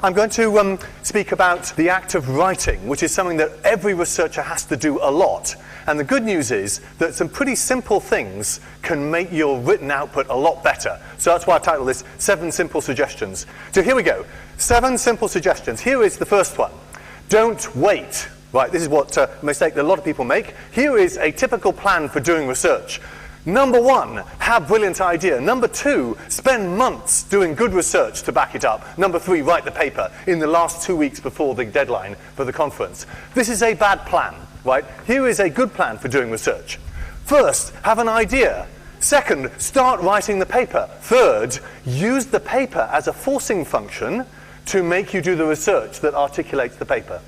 I'm going to speak about the act of writing, which is something that every researcher has to do a lot. And the good news is that some pretty simple things can make your written output a lot better. So that's why I titled this 7 Simple Suggestions. So here we go. 7 simple suggestions. Here is the first one. Don't wait. Right, this is what a mistake that a lot of people make. Here is a typical plan for doing research. Number 1, have brilliant idea. Number 2, spend months doing good research to back it up. Number 3, write the paper in the last 2 weeks before the deadline for the conference. This is a bad plan, right? Here is a good plan for doing research. First, have an idea. Second, start writing the paper. Third, use the paper as a forcing function to make you do the research that articulates the paper.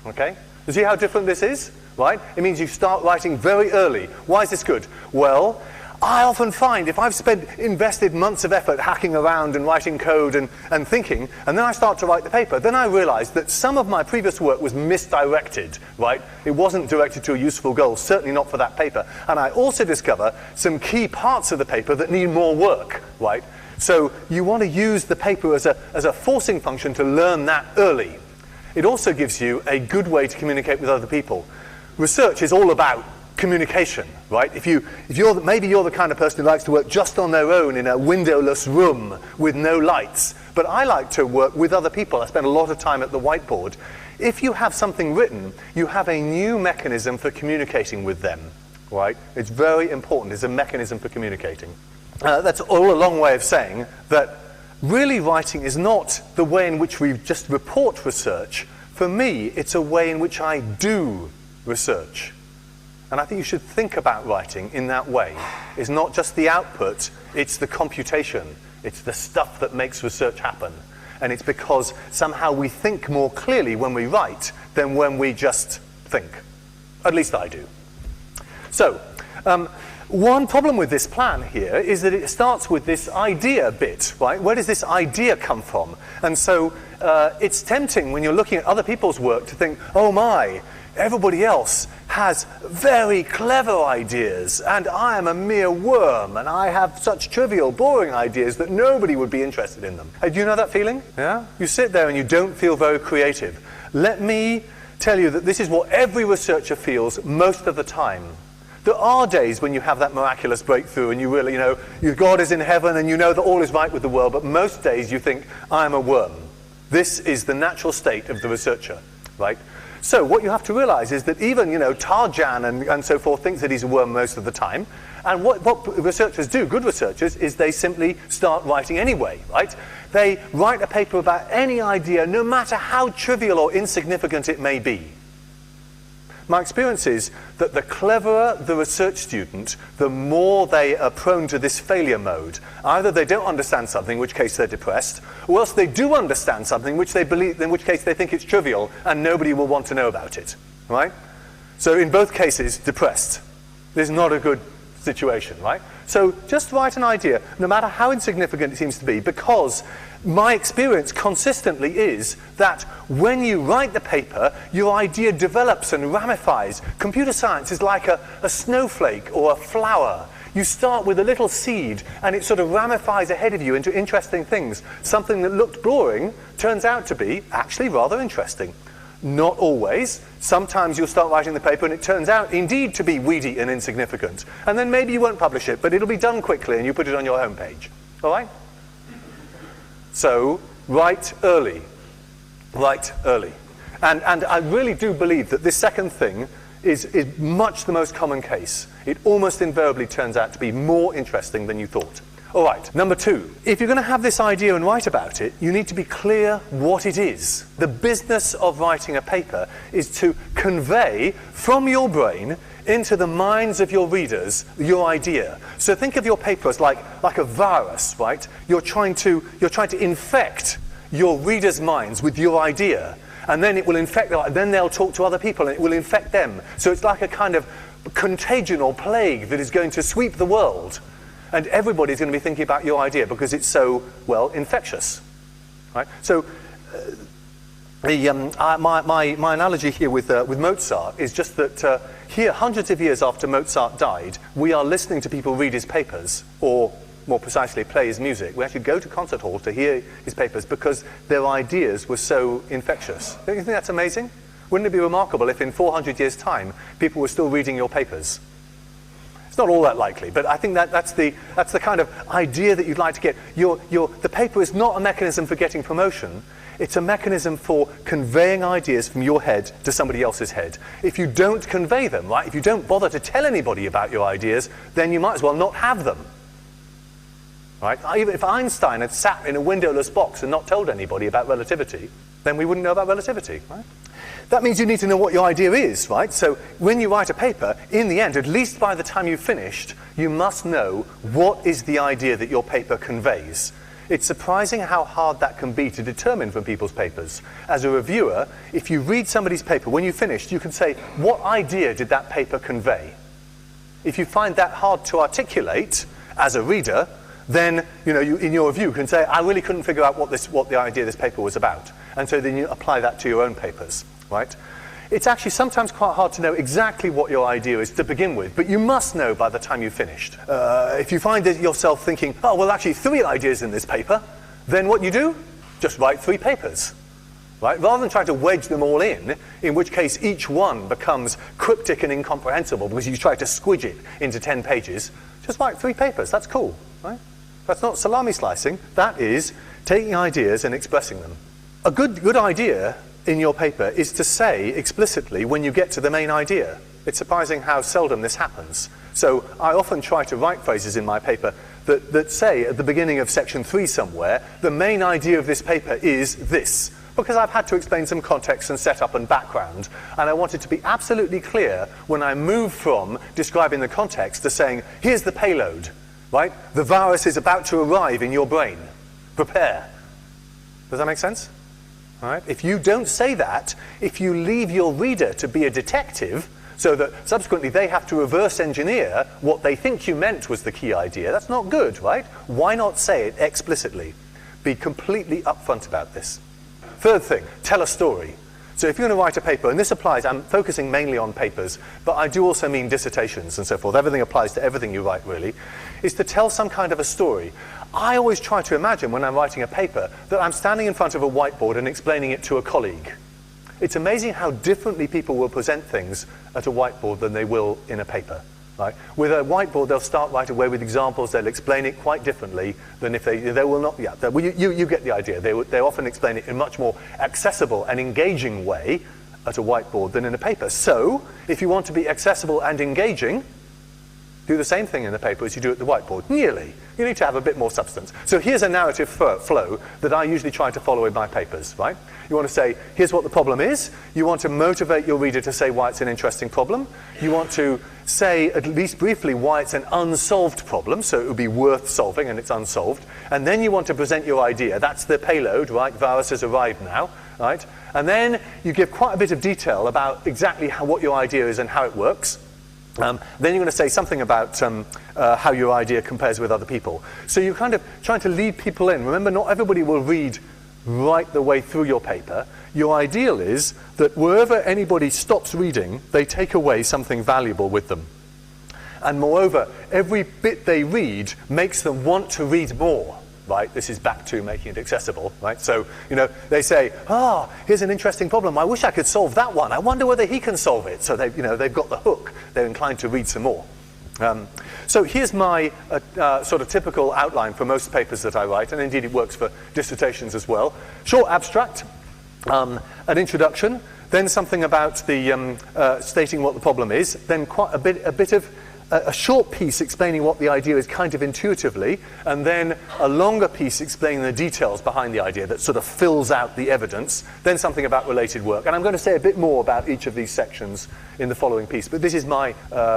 Okay? You see how different this is? Right? It means you start writing very early. Why is this good? Well, I often find if I've invested months of effort hacking around and writing code and thinking, and then I start to write the paper, then I realize that some of my previous work was misdirected, right? It wasn't directed to a useful goal, certainly not for that paper. And I also discover some key parts of the paper that need more work, right? So you want to use the paper as a forcing function to learn that early. It also gives you a good way to communicate with other people. Research is all about communication, right? Maybe you're the kind of person who likes to work just on their own in a windowless room with no lights, but I like to work with other people. I spend a lot of time at the whiteboard. If you have something written, you have a new mechanism for communicating with them, right? It's very important. It's a mechanism for communicating. That's all a long way of saying that really writing is not the way in which we just report research. For me, it's a way in which I do research. And I think you should think about writing in that way. It's not just the output, it's the computation. It's the stuff that makes research happen. And it's because somehow we think more clearly when we write than when we just think. At least I do. So, one problem with this plan here is that it starts with this idea bit, right? Where does this idea come from? And so it's tempting when you're looking at other people's work to think, oh my, everybody else has very clever ideas, and I am a mere worm, and I have such trivial, boring ideas that nobody would be interested in them. Do you know that feeling? Yeah? You sit there and you don't feel very creative. Let me tell you that this is what every researcher feels most of the time. There are days when you have that miraculous breakthrough and you really, your God is in heaven and you know that all is right with the world, but most days you think, I am a worm. This is the natural state of the researcher, right? So what you have to realize is that even, Tarjan and so forth thinks that he's a worm most of the time. And what researchers do, good researchers, is they simply start writing anyway, right? They write a paper about any idea, no matter how trivial or insignificant it may be. My experience is that the cleverer the research student, the more they are prone to this failure mode. Either they don't understand something, in which case they're depressed, or else they do understand something which they believe, in which case they think it's trivial and nobody will want to know about it, right? So in both cases, depressed. This is not a good situation, right? So just write an idea, no matter how insignificant it seems to be, because my experience consistently is that when you write the paper, your idea develops and ramifies. Computer science is like a snowflake or a flower. You start with a little seed, and it sort of ramifies ahead of you into interesting things. Something that looked boring turns out to be actually rather interesting. Not always. Sometimes you'll start writing the paper and it turns out indeed to be weedy and insignificant. And then maybe you won't publish it, but it'll be done quickly and you put it on your homepage. All right? So, write early. Write early. And I really do believe that this second thing is much the most common case. It almost invariably turns out to be more interesting than you thought. All right, number 2. If you're going to have this idea and write about it, you need to be clear what it is. The business of writing a paper is to convey from your brain into the minds of your readers your idea. So think of your paper as like a virus, right? You're trying to infect your readers' minds with your idea, and then it will infect them. Then they'll talk to other people, and it will infect them. So it's like a kind of contagion or plague that is going to sweep the world. And everybody's going to be thinking about your idea because it's so, well, infectious, right? So my analogy here with Mozart is just that here, hundreds of years after Mozart died, we are listening to people read his papers, or more precisely play his music. We actually go to concert halls to hear his papers because their ideas were so infectious. Don't you think that's amazing? Wouldn't it be remarkable if in 400 years' time people were still reading your papers? It's not all that likely, but I think that's the kind of idea that you'd like to get. The paper is not a mechanism for getting promotion. It's a mechanism for conveying ideas from your head to somebody else's head. If you don't convey them, right, if you don't bother to tell anybody about your ideas, then you might as well not have them. Right? Even if Einstein had sat in a windowless box and not told anybody about relativity, then we wouldn't know about relativity. Right? That means you need to know what your idea is, right? So when you write a paper, in the end, at least by the time you've finished, you must know what is the idea that your paper conveys. It's surprising how hard that can be to determine from people's papers. As a reviewer, if you read somebody's paper, when you've finished, you can say, what idea did that paper convey? If you find that hard to articulate as a reader, then you in your review can say, I really couldn't figure out what the idea of this paper was about. And so then you apply that to your own papers. Right? It's actually sometimes quite hard to know exactly what your idea is to begin with, but you must know by the time you've finished. If you find yourself thinking, oh, well, actually 3 ideas in this paper, then what you do? Just write 3 papers. Right? Rather than trying to wedge them all in which case each one becomes cryptic and incomprehensible because you try to squidge it into 10 pages, just write 3 papers. That's cool. Right? That's not salami slicing. That is taking ideas and expressing them. A good idea in your paper is to say explicitly when you get to the main idea. It's surprising how seldom this happens. So I often try to write phrases in my paper that say at the beginning of section 3 somewhere, the main idea of this paper is this, because I've had to explain some context and setup and background, and I want it to be absolutely clear when I move from describing the context to saying, here's the payload, right? The virus is about to arrive in your brain. Prepare. Does that make sense? Right? If you don't say that, if you leave your reader to be a detective, so that subsequently they have to reverse engineer what they think you meant was the key idea, that's not good, right? Why not say it explicitly? Be completely upfront about this. Third thing, tell a story. So if you're going to write a paper, and this applies, I'm focusing mainly on papers, but I do also mean dissertations and so forth. Everything applies to everything you write, really, is to tell some kind of a story. I always try to imagine when I'm writing a paper that I'm standing in front of a whiteboard and explaining it to a colleague. It's amazing how differently people will present things at a whiteboard than they will in a paper. Right? With a whiteboard, they'll start right away with examples. They'll explain it quite differently than if they will not. Yeah, you get the idea. They often explain it in a much more accessible and engaging way at a whiteboard than in a paper. So, if you want to be accessible and engaging, do the same thing in the paper as you do at the whiteboard. Nearly. You need to have a bit more substance. So here's a narrative flow that I usually try to follow in my papers, right? You want to say, here's what the problem is. You want to motivate your reader to say why it's an interesting problem. You want to say, at least briefly, why it's an unsolved problem, so it would be worth solving and it's unsolved. And then you want to present your idea. That's the payload, right? Virus has arrived now, right? And then you give quite a bit of detail about exactly what your idea is and how it works. Then you're going to say something about how your idea compares with other people. So you're kind of trying to lead people in. Remember, not everybody will read right the way through your paper. Your ideal is that wherever anybody stops reading, they take away something valuable with them. And moreover, every bit they read makes them want to read more. Right? This is back to making it accessible, right? So, they say, here's an interesting problem. I wish I could solve that one. I wonder whether he can solve it. So they've got the hook. They're inclined to read some more. So here's my sort of typical outline for most papers that I write, and indeed it works for dissertations as well. Short abstract, an introduction, then something about the stating what the problem is, then quite a bit of a short piece explaining what the idea is kind of intuitively, and then a longer piece explaining the details behind the idea that sort of fills out the evidence, then something about related work. And I'm going to say a bit more about each of these sections in the following piece, but this is my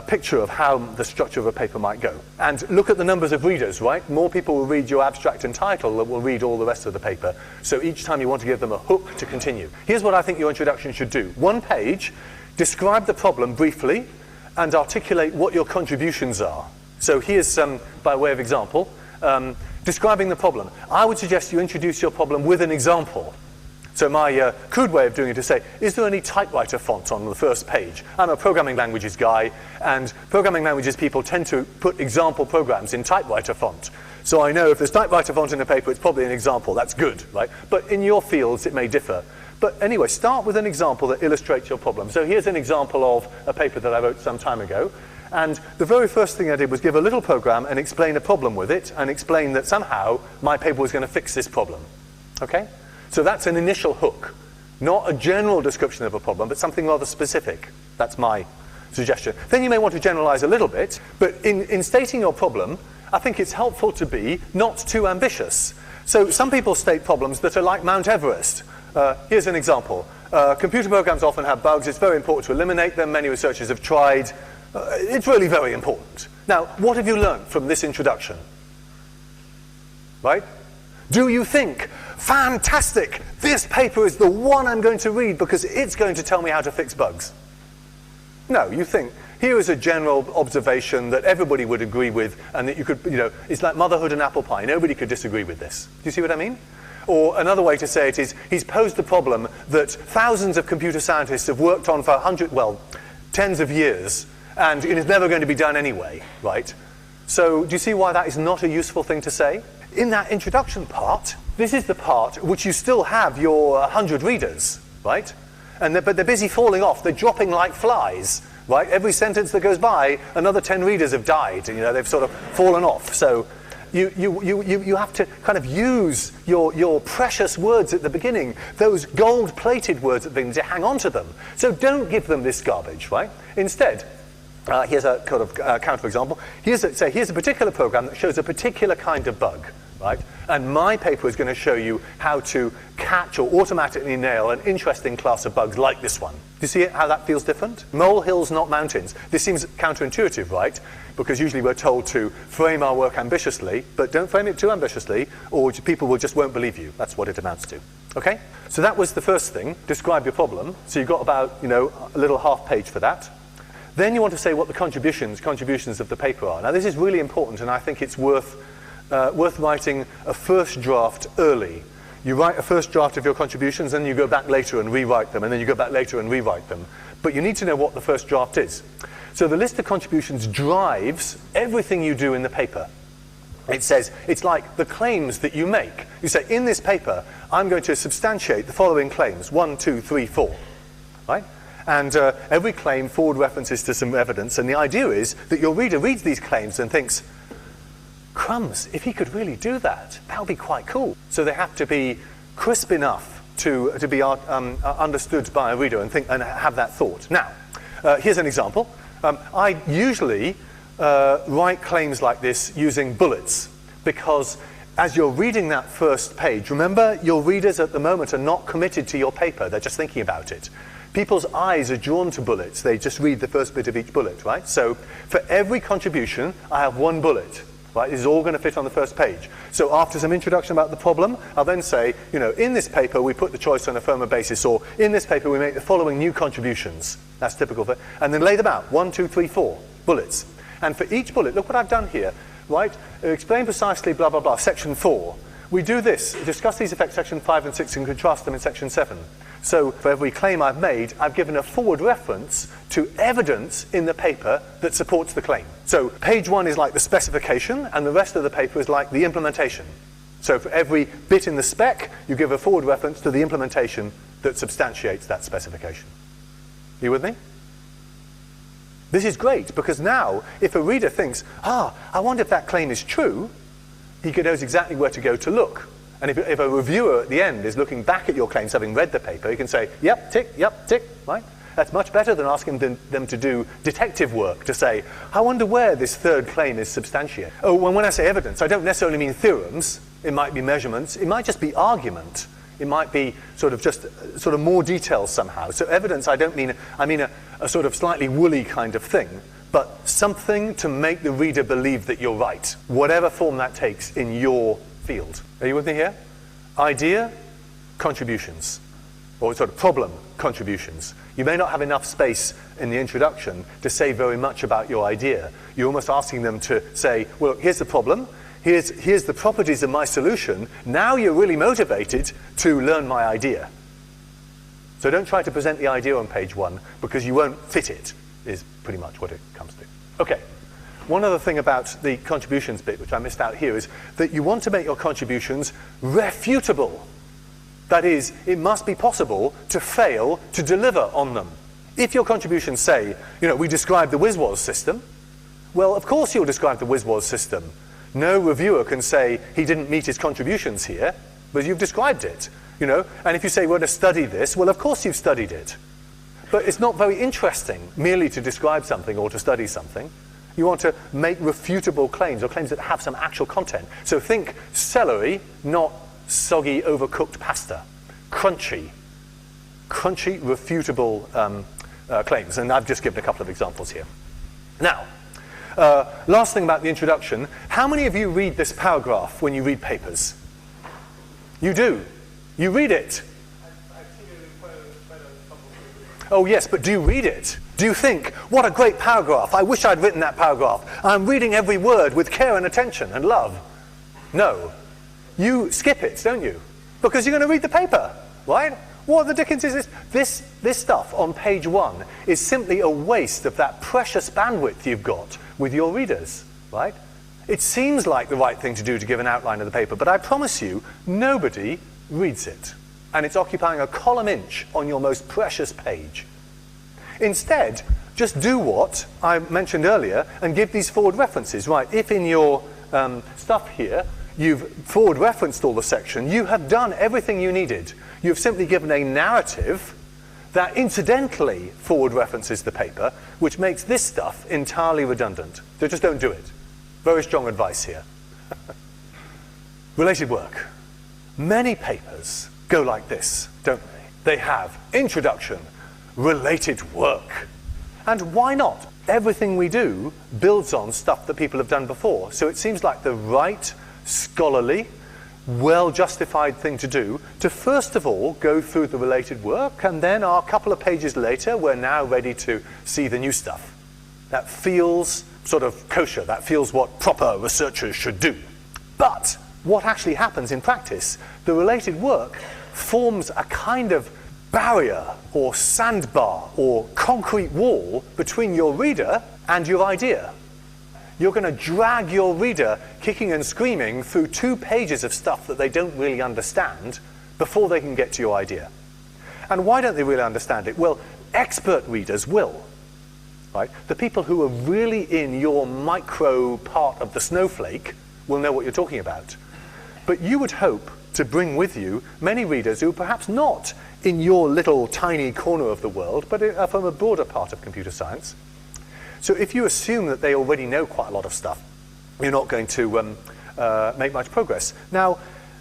picture of how the structure of a paper might go. And look at the numbers of readers, right? More people will read your abstract and title than will read all the rest of the paper. So each time you want to give them a hook to continue. Here's what I think your introduction should do. 1 page, describe the problem briefly, and articulate what your contributions are. So here's, by way of example, describing the problem. I would suggest you introduce your problem with an example. So my crude way of doing it is to say, is there any typewriter font on the first page? I'm a programming languages guy, and programming languages people tend to put example programs in typewriter font. So I know if there's typewriter font in a paper, it's probably an example. That's good, right? But in your fields, it may differ. But anyway, start with an example that illustrates your problem. So here's an example of a paper that I wrote some time ago. And the very first thing I did was give a little program and explain a problem with it and explain that somehow my paper was going to fix this problem. Okay? So that's an initial hook. Not a general description of a problem, but something rather specific. That's my suggestion. Then you may want to generalize a little bit, but in stating your problem, I think it's helpful to be not too ambitious. So some people state problems that are like Mount Everest. Here's an example. Computer programs often have bugs. It's very important to eliminate them. Many researchers have tried. It's really very important. Now, what have you learned from this introduction? Right? Do you think, fantastic, this paper is the one I'm going to read because it's going to tell me how to fix bugs? No, you think, here is a general observation that everybody would agree with and that you could, it's like motherhood and apple pie. Nobody could disagree with this. Do you see what I mean? Or another way to say it is, he's posed the problem that thousands of computer scientists have worked on for tens of years, and it is never going to be done anyway, right? So do you see why that is not a useful thing to say? In that introduction part, this is the part which you still have your 100 readers, right? But they're busy falling off. They're dropping like flies, right? Every sentence that goes by, another 10 readers have died. They've sort of fallen off. So you have to kind of use your precious words at the beginning, those gold-plated words at the beginning, to hang on to them. So don't give them this garbage, right? Instead, here's a kind of counterexample. Here's a particular program that shows a particular kind of bug, right? And my paper is going to show you how to catch or automatically nail an interesting class of bugs like this one. Do you see how that feels different? Molehills, not mountains. This seems counterintuitive, right? Because usually we're told to frame our work ambitiously, but don't frame it too ambitiously, or people won't believe you. That's what it amounts to. Okay? So that was the first thing. Describe your problem. So you've got about, a little half page for that. Then you want to say what the contributions of the paper are. Now this is really important, and I think it's worth writing a first draft early. You write a first draft of your contributions, and you go back later and rewrite them, and then you go back later and rewrite them. But you need to know what the first draft is. So the list of contributions drives everything you do in the paper. It says, it's like the claims that you make. You say, in this paper, I'm going to substantiate the following claims, 1, 2, 3, 4, right? And every claim forward references to some evidence, and the idea is that your reader reads these claims and thinks, crumbs, if he could really do that, that would be quite cool. So they have to be crisp enough to be understood by a reader and have that thought. Now, here's an example. I usually write claims like this using bullets, because as you're reading that first page, remember, your readers at the moment are not committed to your paper, they're just thinking about it. People's eyes are drawn to bullets. They just read the first bit of each bullet, right? So for every contribution, I have one bullet, right? This is all going to fit on the first page. So after some introduction about the problem, I'll then say, in this paper, we put the choice on a firmer basis, or in this paper, we make the following new contributions. That's typical for, and then lay them out, 1, 2, 3, 4 bullets. And for each bullet, look what I've done here, right? Explain precisely, blah, blah, blah, section 4. We do this, discuss these effects, section 5 and 6, and contrast them in section 7. So for every claim I've made, I've given a forward reference to evidence in the paper that supports the claim. So page 1 is like the specification, and the rest of the paper is like the implementation. So for every bit in the spec, you give a forward reference to the implementation that substantiates that specification. You with me? This is great, because now, if a reader thinks, I wonder if that claim is true, he knows exactly where to go to look. And if a reviewer at the end is looking back at your claims, having read the paper, he can say, yep, tick, right? That's much better than asking them to do detective work, to say, I wonder where this third claim is substantiated. Oh, when I say evidence, I don't necessarily mean theorems. It might be measurements. It might just be argument. It might be sort of more details somehow. So evidence, I mean a sort of slightly woolly kind of thing, but something to make the reader believe that you're right, whatever form that takes in your field. Are you with me here? Idea, contributions, or sort of problem, contributions. You may not have enough space in the introduction to say very much about your idea. You're almost asking them to say, well, here's the problem, here's the properties of my solution, now you're really motivated to learn my idea. So don't try to present the idea on page 1, because you won't fit it, is pretty much what it comes to. Okay, one other thing about the contributions bit, which I missed out here, is that you want to make your contributions refutable. That is, it must be possible to fail to deliver on them. If your contributions say, we described the WizWaz system, well, of course you'll describe the WizWaz system. No reviewer can say he didn't meet his contributions here, but you've described it, And if you say we're going to study this, well, of course you've studied it. But it's not very interesting merely to describe something or to study something. You want to make refutable claims, or claims that have some actual content. So think celery, not soggy, overcooked pasta. Crunchy, refutable claims. And I've just given a couple of examples here. Now, last thing about the introduction. How many of you read this paragraph when you read papers? You do. You read it. I've seen it in quite a couple of papers. Oh yes, but do you read it? Do you think, what a great paragraph, I wish I'd written that paragraph. I'm reading every word with care and attention and love. No. You skip it, don't you? Because you're going to read the paper, right? What the dickens is this? This stuff on page 1 is simply a waste of that precious bandwidth you've got with your readers, right? It seems like the right thing to do to give an outline of the paper, but I promise you, nobody reads it. And it's occupying a column inch on your most precious page. Instead, just do what I mentioned earlier and give these forward references, right? If in your stuff here, you've forward referenced all the section, you have done everything you needed. You've simply given a narrative that incidentally forward references the paper, which makes this stuff entirely redundant. So just don't do it. Very strong advice here. Related work. Many papers go like this, don't they? They have introduction, related work. And why not? Everything we do builds on stuff that people have done before. So it seems like the right, scholarly, well-justified thing to do to first of all go through the related work, and then a couple of pages later we're now ready to see the new stuff. That feels sort of kosher. That feels what proper researchers should do. But what actually happens in practice, the related work forms a kind of barrier or sandbar or concrete wall between your reader and your idea. You're going to drag your reader kicking and screaming through 2 pages of stuff that they don't really understand before they can get to your idea. And why don't they really understand it? Well, expert readers will. Right? The people who are really in your micro part of the snowflake will know what you're talking about. But you would hope to bring with you many readers who are perhaps not in your little tiny corner of the world, but are from a broader part of computer science. So if you assume that they already know quite a lot of stuff, you're not going to make much progress. Now,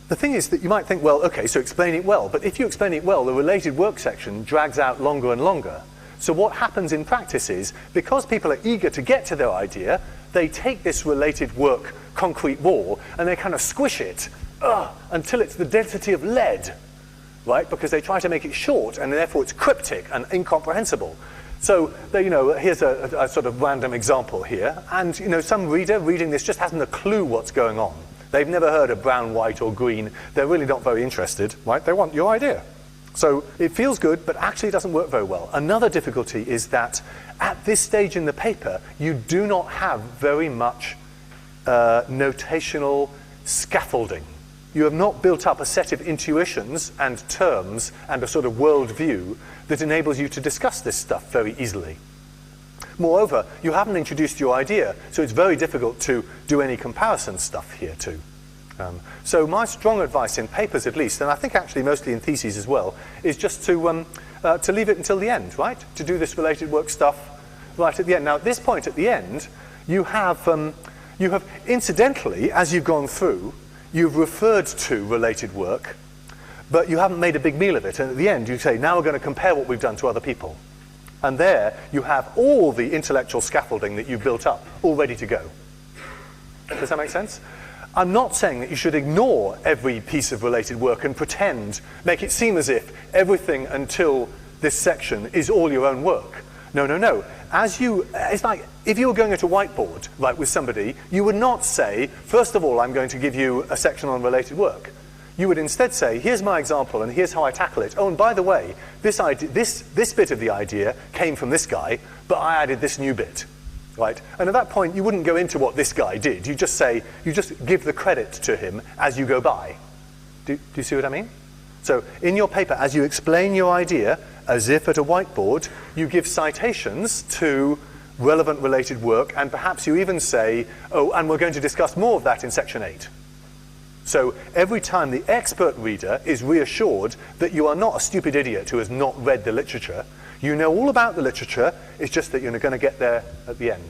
the thing is that you might think, well, okay, so explain it well. But if you explain it well, the related work section drags out longer and longer. So what happens in practice is, because people are eager to get to their idea, they take this related work concrete wall and they kind of squish it until it's the density of lead, right? Because they try to make it short and therefore it's cryptic and incomprehensible. So here's a sort of random example here, and some reader reading this just hasn't a clue what's going on. They've never heard of brown, white, or green. They're really not very interested, right? They want your idea. So it feels good, but actually it doesn't work very well. Another difficulty is that at this stage in the paper, you do not have very much notational scaffolding. You have not built up a set of intuitions and terms and a sort of worldview that enables you to discuss this stuff very easily. Moreover, you haven't introduced your idea, so it's very difficult to do any comparison stuff here too. So my strong advice in papers at least, and I think actually mostly in theses as well, is just to leave it until the end, right? To do this related work stuff right at the end. Now at this point at the end, you have incidentally, as you've gone through, you've referred to related work, but you haven't made a big meal of it. And at the end, you say, now we're going to compare what we've done to other people. And there, you have all the intellectual scaffolding that you've built up, all ready to go. Does that make sense? I'm not saying that you should ignore every piece of related work and pretend, make it seem as if everything until this section is all your own work. No, no, no. It's like if you were going at a whiteboard, right, with somebody, you would not say, first of all, I'm going to give you a section on related work. You would instead say, here's my example and here's how I tackle it. Oh, and by the way, this bit of the idea came from this guy, but I added this new bit. right? And at that point, you wouldn't go into what this guy did. You just give the credit to him as you go by. Do you see what I mean? So in your paper, as you explain your idea, as if at a whiteboard, you give citations to relevant related work, and perhaps you even say, oh, and we're going to discuss more of that in section 8. So every time the expert reader is reassured that you are not a stupid idiot who has not read the literature, you know all about the literature, it's just that you're going to get there at the end.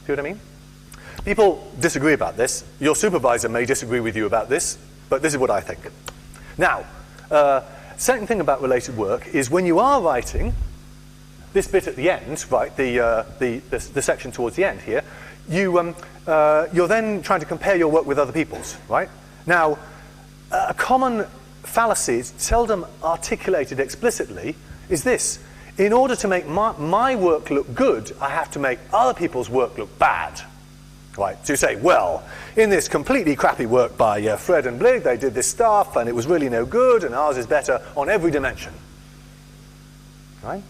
See what I mean? People disagree about this. Your supervisor may disagree with you about this, but this is what I think. Now, second thing about related work is when you are writing, this bit at the end, right, the section towards the end here, you're then trying to compare your work with other people's, right? Now, a common fallacy, it's seldom articulated explicitly, is this. In order to make my work look good, I have to make other people's work look bad. Right, so you say, well, in this completely crappy work by Fred and Blig, they did this stuff, and it was really no good, and ours is better on every dimension. Right?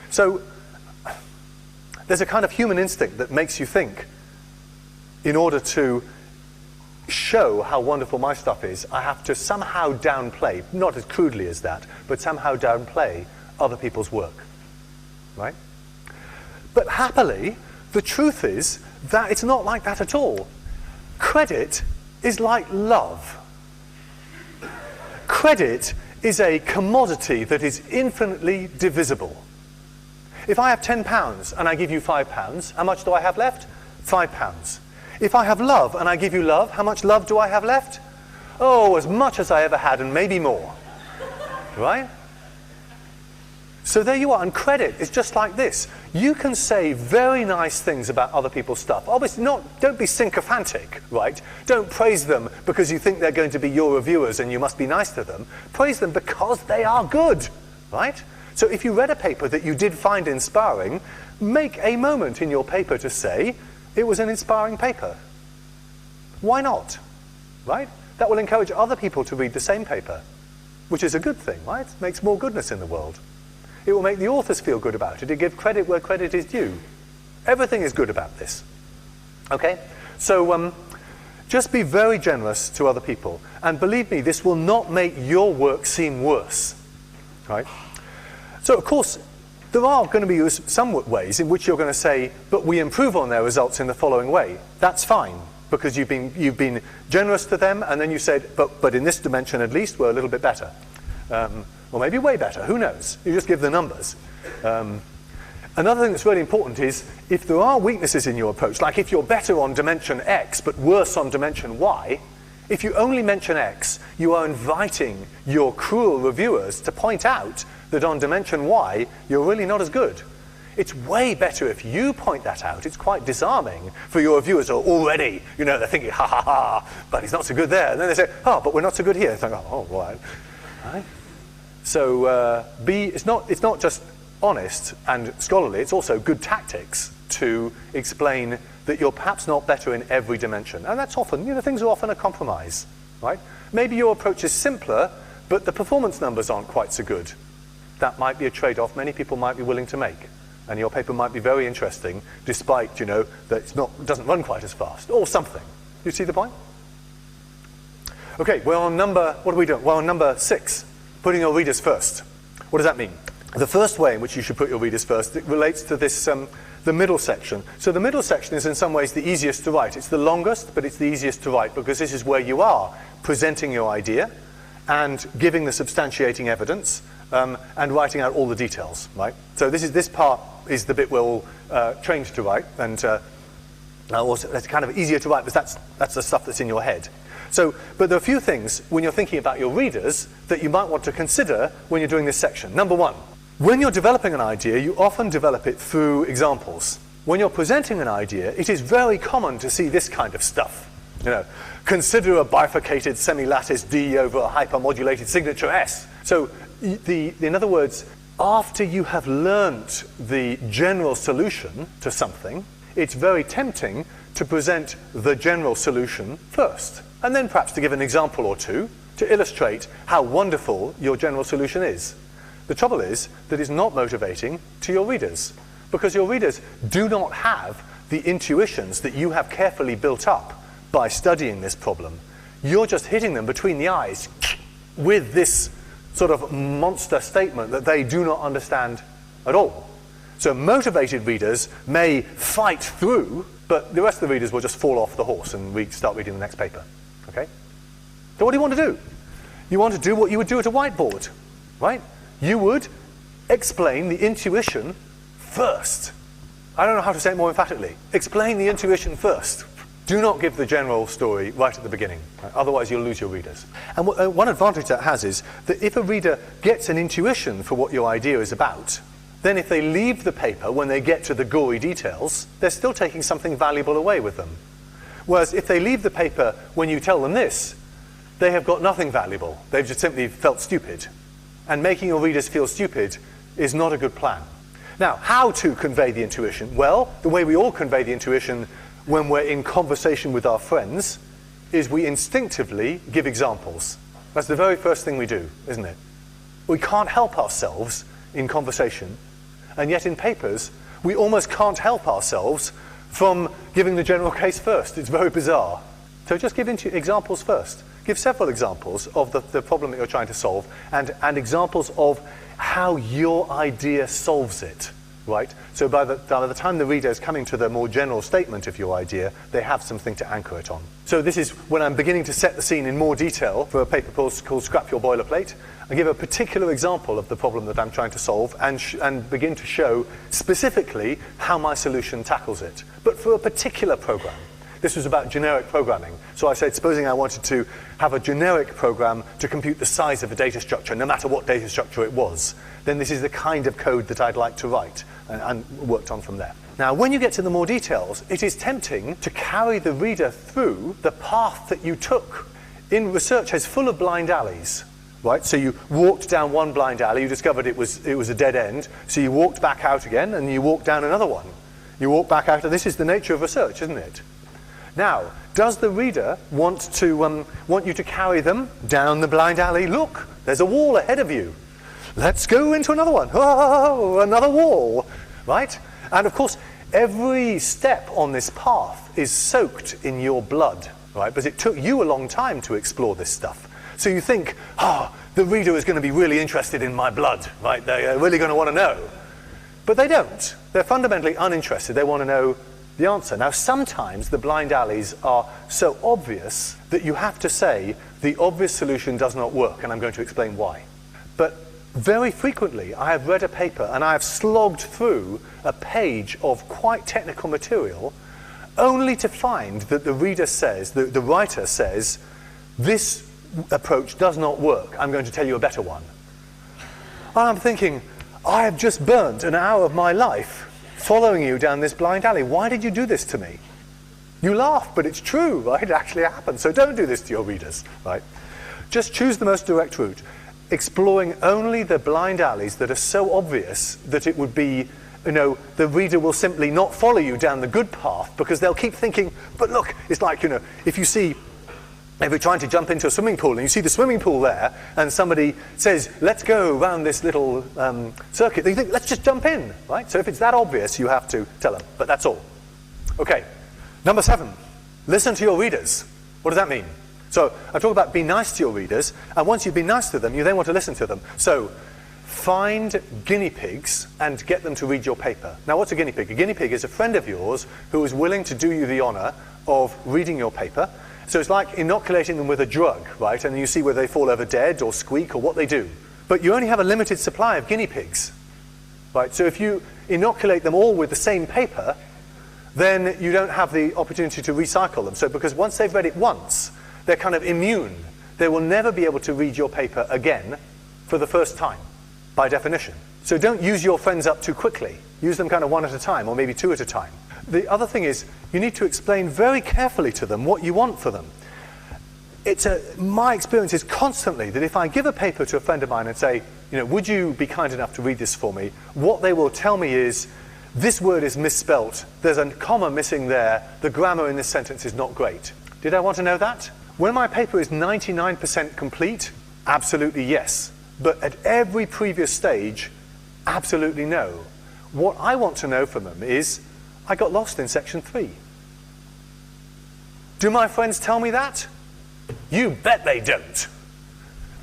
So, there's a kind of human instinct that makes you think, in order to show how wonderful my stuff is, I have to somehow downplay, not as crudely as that, but somehow downplay other people's work. Right? But happily, the truth is that it's not like that at all. Credit is like love. Credit is a commodity that is infinitely divisible. If I have £10 and I give you £5, how much do I have left? £5. If I have love and I give you love, how much love do I have left? Oh, as much as I ever had and maybe more. Right? So there you are, and credit is just like this. You can say very nice things about other people's stuff. Obviously, don't be sycophantic, right? Don't praise them because you think they're going to be your reviewers and you must be nice to them. Praise them because they are good, right? So if you read a paper that you did find inspiring, make a moment in your paper to say, it was an inspiring paper. Why not, right? That will encourage other people to read the same paper, which is a good thing, right? It makes more goodness in the world. It will make the authors feel good about it. It gives credit where credit is due. Everything is good about this. Okay? So just be very generous to other people. And believe me, this will not make your work seem worse. Right? So, of course, there are going to be some ways in which you're going to say, but we improve on their results in the following way. That's fine, because you've been generous to them, and then you said, but in this dimension at least, we're a little bit better. Or maybe way better, who knows? You just give the numbers. Another thing that's really important is, if there are weaknesses in your approach, like if you're better on dimension X, but worse on dimension Y, if you only mention X, you are inviting your cruel reviewers to point out that on dimension Y, you're really not as good. It's way better if you point that out. It's quite disarming for your reviewers who are already, they're thinking, ha ha ha, but he's not so good there. And then they say, oh, but we're not so good here. It's like, oh, right. So it's not just honest and scholarly, it's also good tactics to explain that you're perhaps not better in every dimension. And that's often, things are often a compromise, right? Maybe your approach is simpler, but the performance numbers aren't quite so good. That might be a trade-off many people might be willing to make. And your paper might be very interesting, despite, that it doesn't run quite as fast, or something. You see the point? Okay, we're on what are we doing? We're on number 6, putting your readers first. What does that mean? The first way in which you should put your readers first, it relates to this, the middle section. So the middle section is in some ways the easiest to write. It's the longest, but it's the easiest to write, because this is where you are presenting your idea and giving the substantiating evidence, and writing out all the details, right? So this part is the bit we're all trained to write, and also it's kind of easier to write because that's the stuff that's in your head. So, but there are a few things when you're thinking about your readers that you might want to consider when you're doing this section. Number one, when you're developing an idea, you often develop it through examples. When you're presenting an idea, it is very common to see this kind of stuff. Consider a bifurcated semilattice D over a hypermodulated signature S. So, in other words, after you have learnt the general solution to something, it's very tempting to present the general solution first, and then perhaps to give an example or two to illustrate how wonderful your general solution is. The trouble is that it's not motivating to your readers. because your readers do not have the intuitions that you have carefully built up by studying this problem. You're just hitting them between the eyes with this sort of monster statement that they do not understand at all. So motivated readers may fight through, but the rest of the readers will just fall off the horse and start reading the next paper. Okay? So what do you want to do? You want to do what you would do at a whiteboard, right? You would explain the intuition first. I don't know how to say it more emphatically. Explain the intuition first. Do not give the general story right at the beginning. Right? Otherwise, you'll lose your readers. And one advantage that has is that if a reader gets an intuition for what your idea is about, then if they leave the paper when they get to the gory details, they're still taking something valuable away with them. Whereas if they leave the paper when you tell them this, they have got nothing valuable. They've just simply felt stupid. And making your readers feel stupid is not a good plan. Now, how to convey the intuition? Well, the way we all convey the intuition when we're in conversation with our friends is we instinctively give examples. That's the very first thing we do, isn't it? We can't help ourselves in conversation, and yet in papers, we almost can't help ourselves from giving the general case first. It's very bizarre. So just give examples first. Give several examples of the problem that you're trying to solve and examples of how your idea solves it. Right? So by the time the reader is coming to the more general statement of your idea, they have something to anchor it on. So this is when I'm beginning to set the scene in more detail for a paper called Scrap Your Boilerplate. I give a particular example of the problem that I'm trying to solve and begin to show specifically how my solution tackles it. But for a particular program. This was about generic programming. So I said, supposing I wanted to have a generic program to compute the size of a data structure, no matter what data structure it was, then this is the kind of code that I'd like to write, and worked on from there. Now, when you get to the more details, it is tempting to carry the reader through the path that you took. In research, it's full of blind alleys. Right? So you walked down one blind alley, you discovered it was a dead end, so you walked back out again, and you walked down another one. You walk back out, and this is the nature of research, isn't it? Now, does the reader want you to carry them down the blind alley? Look, there's a wall ahead of you. Let's go into another one. Oh, another wall, right? And of course, every step on this path is soaked in your blood, right? Because it took you a long time to explore this stuff. So you think, the reader is going to be really interested in my blood, right? They're really going to want to know. But they don't. They're fundamentally uninterested. They want to know the answer. Now, sometimes the blind alleys are so obvious that you have to say the obvious solution does not work, and I'm going to explain why. But very frequently, I have read a paper and I have slogged through a page of quite technical material only to find that the reader says, the writer says, this approach does not work. I'm going to tell you a better one. And I'm thinking, I have just burnt an hour of my life following you down this blind alley. Why did you do this to me? You laugh, but it's true, right? It actually happened. So don't do this to your readers, right? Just choose the most direct route, exploring only the blind alleys that are so obvious that it would be, the reader will simply not follow you down the good path because they'll keep thinking, but look, it's like, if you're trying to jump into a swimming pool and you see the swimming pool there and somebody says, let's go around this little circuit, then you think, let's just jump in, right? So if it's that obvious, you have to tell them, but that's all. Okay, number 7, listen to your readers. What does that mean? So I talk about be nice to your readers, and once you've been nice to them, you then want to listen to them. So find guinea pigs and get them to read your paper. Now, what's a guinea pig? A guinea pig is a friend of yours who is willing to do you the honor of reading your paper. So it's like inoculating them with a drug, right? And you see whether they fall over dead or squeak or what they do. But you only have a limited supply of guinea pigs, right? So if you inoculate them all with the same paper, then you don't have the opportunity to recycle them. So because once they've read it once, they're kind of immune. They will never be able to read your paper again for the first time, by definition. So don't use your friends up too quickly. Use them kind of one at a time, or maybe 2 at a time. The other thing is, you need to explain very carefully to them what you want for them. My experience is constantly that if I give a paper to a friend of mine and say, would you be kind enough to read this for me? What they will tell me is, this word is misspelt, there's a comma missing there, the grammar in this sentence is not great. Did I want to know that? When my paper is 99% complete, absolutely yes. But at every previous stage, absolutely no. what I want to know from them is, I got lost in section 3. Do my friends tell me that? You bet they don't.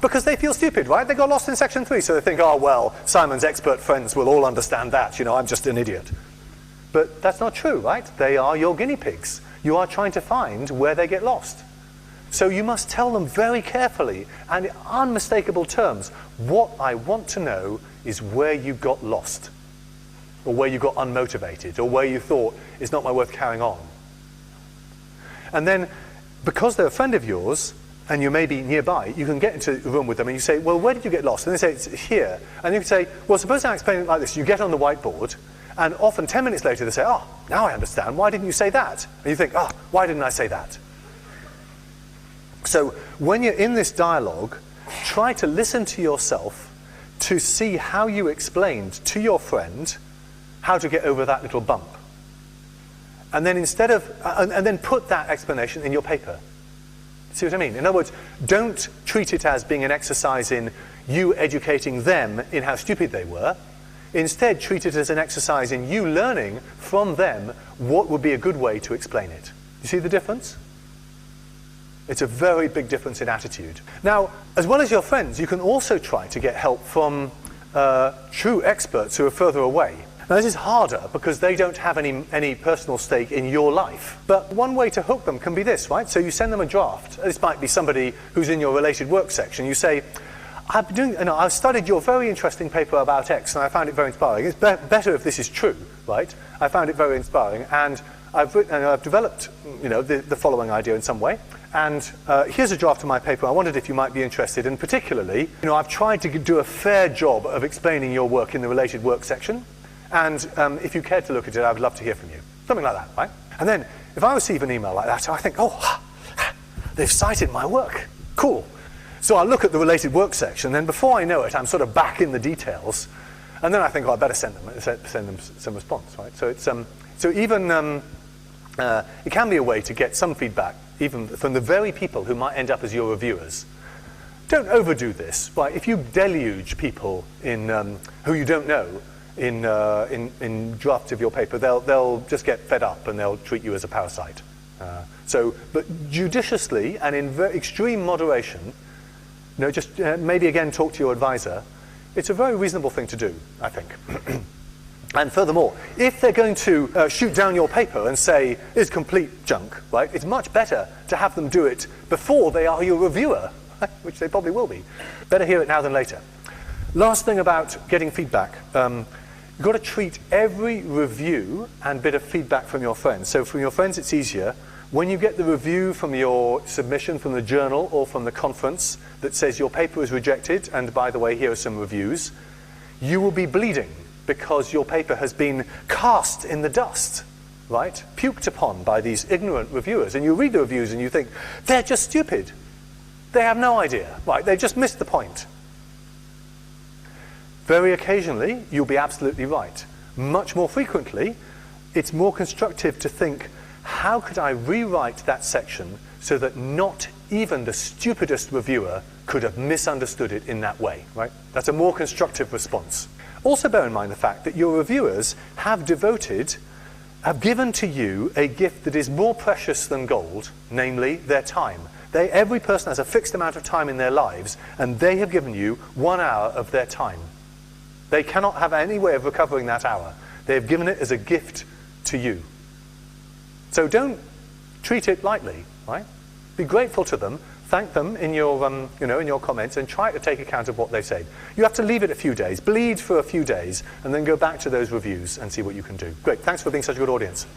Because they feel stupid, right? They got lost in section 3, so they think, oh, well, Simon's expert friends will all understand that. You know, I'm just an idiot. But that's not true, right? They are your guinea pigs. You are trying to find where they get lost. So you must tell them very carefully and in unmistakable terms, what I want to know is where you got lost, or where you got unmotivated, or where you thought it's not worth carrying on. And then, because they're a friend of yours, and you may be nearby, you can get into the room with them and you say, well, where did you get lost? And they say, it's here. And you can say, well, suppose I explain it like this. You get on the whiteboard, and often 10 minutes later they say, oh, now I understand. Why didn't you say that? And you think, oh, why didn't I say that? So when you're in this dialogue, try to listen to yourself to see how you explained to your friend how to get over that little bump. And then instead of, and then put that explanation in your paper. See what I mean? In other words, don't treat it as being an exercise in you educating them in how stupid they were. Instead, treat it as an exercise in you learning from them what would be a good way to explain it. You see the difference? It's a very big difference in attitude. Now, as well as your friends, you can also try to get help from true experts who are further away. Now, this is harder because they don't have any personal stake in your life. But one way to hook them can be this, right? So you send them a draft. This might be somebody who's in your related work section. You say, I've studied your very interesting paper about X, and I found it very inspiring. It's better if this is true, right? I found it very inspiring, and I've developed, the following idea in some way. And here's a draft of my paper. I wondered if you might be interested. And particularly, I've tried to do a fair job of explaining your work in the related work section. And if you cared to look at it, I would love to hear from you. Something like that, right? And then, if I receive an email like that, I think, oh, they've cited my work. Cool. So I'll look at the related work section, and then before I know it, I'm sort of back in the details. And then I think, oh, I better send them some response, right? So it's even it can be a way to get some feedback, even from the very people who might end up as your reviewers. Don't overdo this, right? If you deluge people in who you don't know in drafts of your paper, they'll just get fed up and they'll treat you as a parasite. But judiciously and in extreme moderation, just maybe again talk to your advisor. It's a very reasonable thing to do, I think. And furthermore, if they're going to shoot down your paper and say it's complete junk, right? It's much better to have them do it before they are your reviewer, which they probably will be. Better hear it now than later. Last thing about getting feedback. You've got to treat every review and bit of feedback from your friends. So from your friends, it's easier. When you get the review from your submission from the journal or from the conference that says your paper is rejected, and by the way, here are some reviews, you will be bleeding because your paper has been cast in the dust, right? Puked upon by these ignorant reviewers. And you read the reviews and you think, they're just stupid. They have no idea, right? They just missed the point. Very occasionally, you'll be absolutely right. Much more frequently, it's more constructive to think, how could I rewrite that section so that not even the stupidest reviewer could have misunderstood it in that way, right? That's a more constructive response. Also bear in mind the fact that your reviewers have given to you a gift that is more precious than gold, namely their time. Every person has a fixed amount of time in their lives, and they have given you 1 hour of their time. They cannot have any way of recovering that hour. They have given it as a gift to you. So don't treat it lightly, right? Be grateful to them, thank them in your, in your comments, and try to take account of what they say. You have to leave it a few days, bleed for a few days, and then go back to those reviews and see what you can do. Great, thanks for being such a good audience.